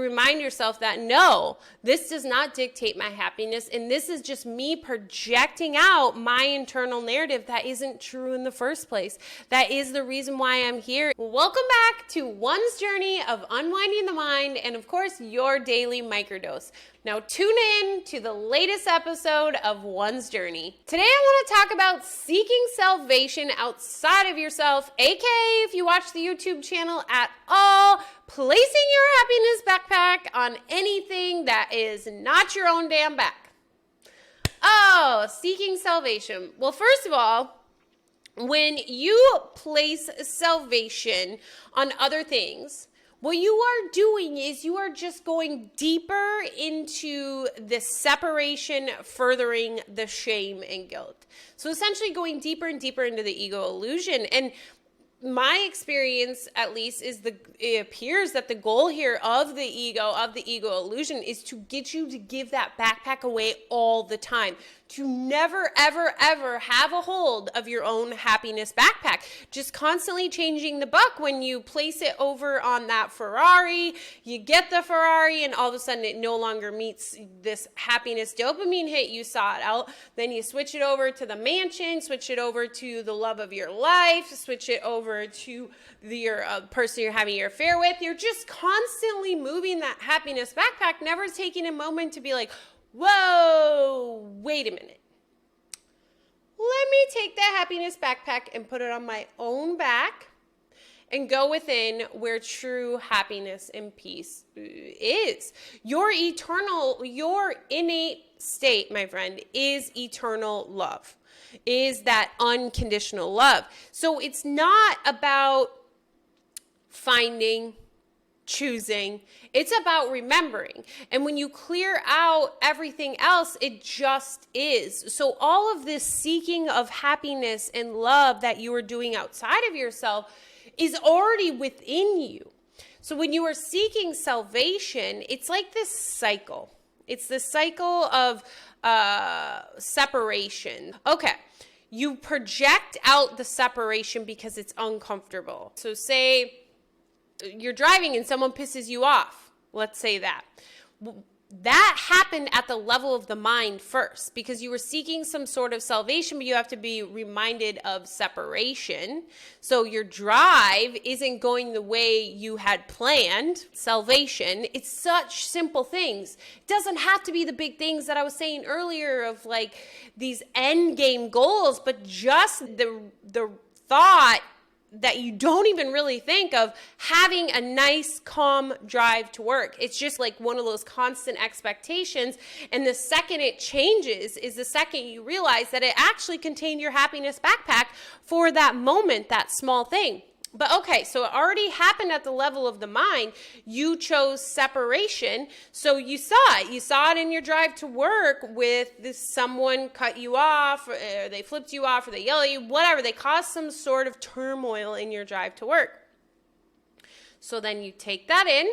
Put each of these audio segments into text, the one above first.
Remind yourself that no, this does not dictate my happiness, and this is just me projecting out my internal narrative that isn't true in the first place. That is the reason why I'm here. Welcome back to one's journey of unwinding the mind, and of course, your daily microdose. Now tune in to the latest episode of One's Journey. Today I want to talk about seeking salvation outside of yourself, aka if you watch the YouTube channel at all, placing your happiness backpack on anything that is not your own damn back. Oh, seeking salvation. Well, first of all, when you place salvation on other things, what you are doing is you are just going deeper into the separation, furthering the shame and guilt. So essentially going deeper and deeper into the ego illusion. And my experience, at least, is it appears that the goal here of the ego illusion, is to get you to give that backpack away all the time. To never, ever, ever have a hold of your own happiness backpack. Just constantly changing the buck. When you place it over on that Ferrari, you get the Ferrari and all of a sudden it no longer meets this happiness dopamine hit you sought out. Then you switch it over to the mansion, switch it over to the love of your life, switch it over to your person you're having your affair with. You're just constantly moving that happiness backpack, never taking a moment to be like, whoa, wait a minute. Let me take that happiness backpack and put it on my own back and go within where true happiness and peace is. Your innate state, my friend, is eternal love, is that unconditional love. So it's not about finding, choosing. It's about remembering. And when you clear out everything else, it just is. So all of this seeking of happiness and love that you are doing outside of yourself is already within you. So when you are seeking salvation, it's like this cycle. It's the cycle of separation. Okay. You project out the separation because it's uncomfortable. So say you're driving and someone pisses you off. Let's say that. That happened at the level of the mind first because you were seeking some sort of salvation, but you have to be reminded of separation. So your drive isn't going the way you had planned. Salvation, it's such simple things. It doesn't have to be the big things that I was saying earlier of like these end game goals, but just the thought that you don't even really think of having a nice, calm drive to work. It's just like one of those constant expectations. And the second it changes is the second you realize that it actually contained your happiness backpack for that moment, that small thing. But okay, so it already happened at the level of the mind. You chose separation, so you saw it. You saw it in your drive to work with someone cut you off, or they flipped you off, or they yell at you, whatever. They caused some sort of turmoil in your drive to work. So then you take that in,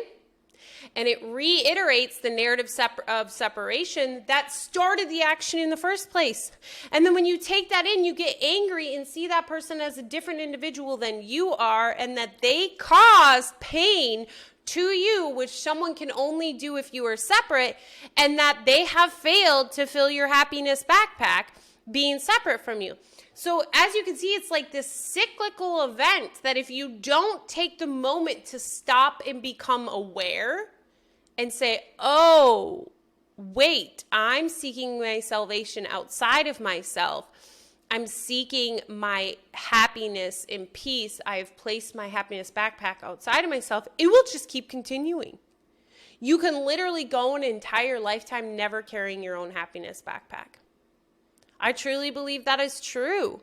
and it reiterates the narrative of separation that started the action in the first place. And then when you take that in, you get angry and see that person as a different individual than you are, and that they caused pain to you, which someone can only do if you are separate, and that they have failed to fill your happiness backpack being separate from you. So as you can see, it's like this cyclical event that if you don't take the moment to stop and become aware and say, oh, wait, I'm seeking my salvation outside of myself. I'm seeking my happiness and peace. I have placed my happiness backpack outside of myself. It will just keep continuing. You can literally go an entire lifetime never carrying your own happiness backpack. I truly believe that is true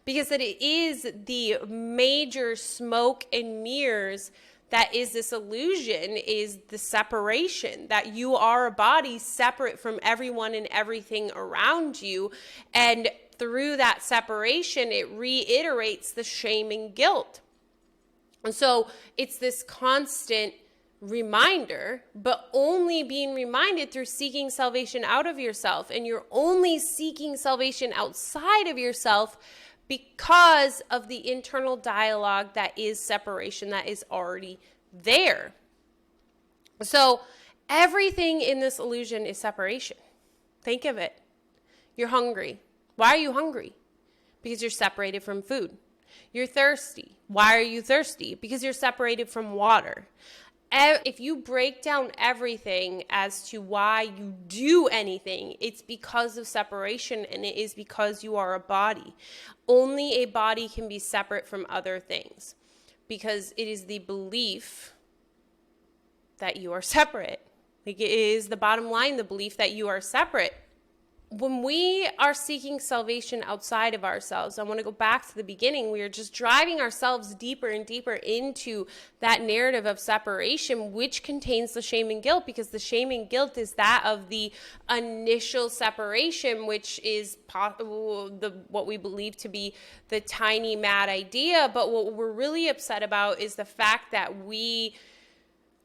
because that it is the major smoke and mirrors that is this illusion, is the separation, that you are a body separate from everyone and everything around you. And through that separation, it reiterates the shame and guilt. And so it's this constant reminder, but only being reminded through seeking salvation out of yourself. And you're only seeking salvation outside of yourself because of the internal dialogue that is separation, that is already there. So everything in this illusion is separation. Think of it. You're hungry. Why are you hungry? Because you're separated from food. You're thirsty. Why are you thirsty? Because you're separated from water. If you break down everything as to why you do anything, it's because of separation, and it is because you are a body. Only a body can be separate from other things, because it is the belief that you are separate. Like, it is the bottom line, the belief that you are separate. When we are seeking salvation outside of ourselves, I want to go back to the beginning. We are just driving ourselves deeper and deeper into that narrative of separation, which contains the shame and guilt, because the shame and guilt is that of the initial separation, which is what we believe to be the tiny mad idea. But what we're really upset about is the fact that we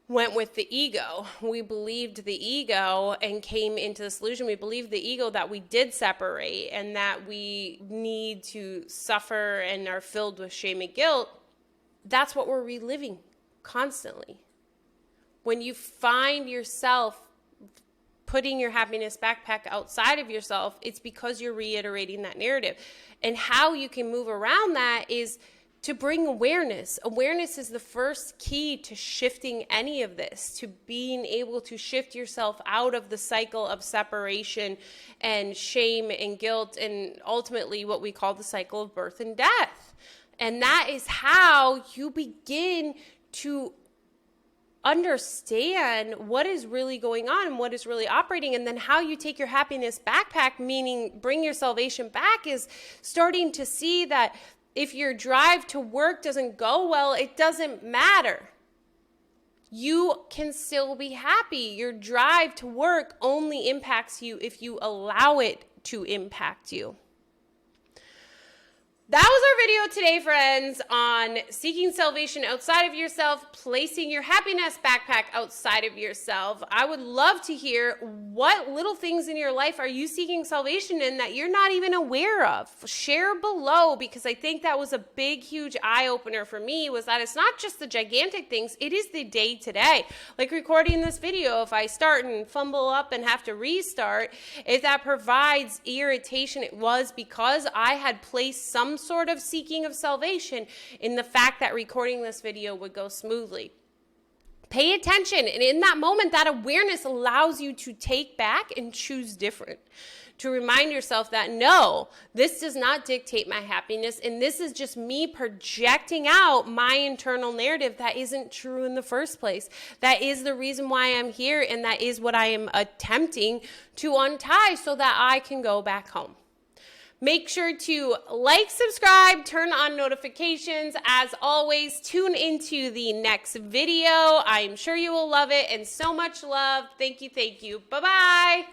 went with the ego. We believed the ego and came into this illusion. We believed the ego that we did separate and that we need to suffer and are filled with shame and guilt. That's what we're reliving constantly. When you find yourself putting your happiness backpack outside of yourself, it's because you're reiterating that narrative. And how you can move around that is to bring awareness. Awareness is the first key to shifting any of this, to being able to shift yourself out of the cycle of separation and shame and guilt, and ultimately what we call the cycle of birth and death. And that is how you begin to understand what is really going on and what is really operating. And then how you take your happiness backpack, meaning bring your salvation back, is starting to see that if your drive to work doesn't go well, it doesn't matter. You can still be happy. Your drive to work only impacts you if you allow it to impact you. That was our video today, friends, on seeking salvation outside of yourself, placing your happiness backpack outside of yourself. I would love to hear what little things in your life are you seeking salvation in that you're not even aware of. Share below, because I think that was a big, huge eye-opener for me, was that it's not just the gigantic things, it is the day-to-day. Like recording this video, if I start and fumble up and have to restart, if that provides irritation, it was because I had placed some sort of seeking of salvation in the fact that recording this video would go smoothly. Pay attention, and in that moment, that awareness allows you to take back and choose different. To remind yourself that no, this does not dictate my happiness, and this is just me projecting out my internal narrative that isn't true in the first place. That is the reason why I'm here, and that is what I am attempting to untie so that I can go back home. Make sure to like, subscribe, turn on notifications. As always, tune into the next video. I'm sure you will love it, and so much love. Thank you. Bye-bye.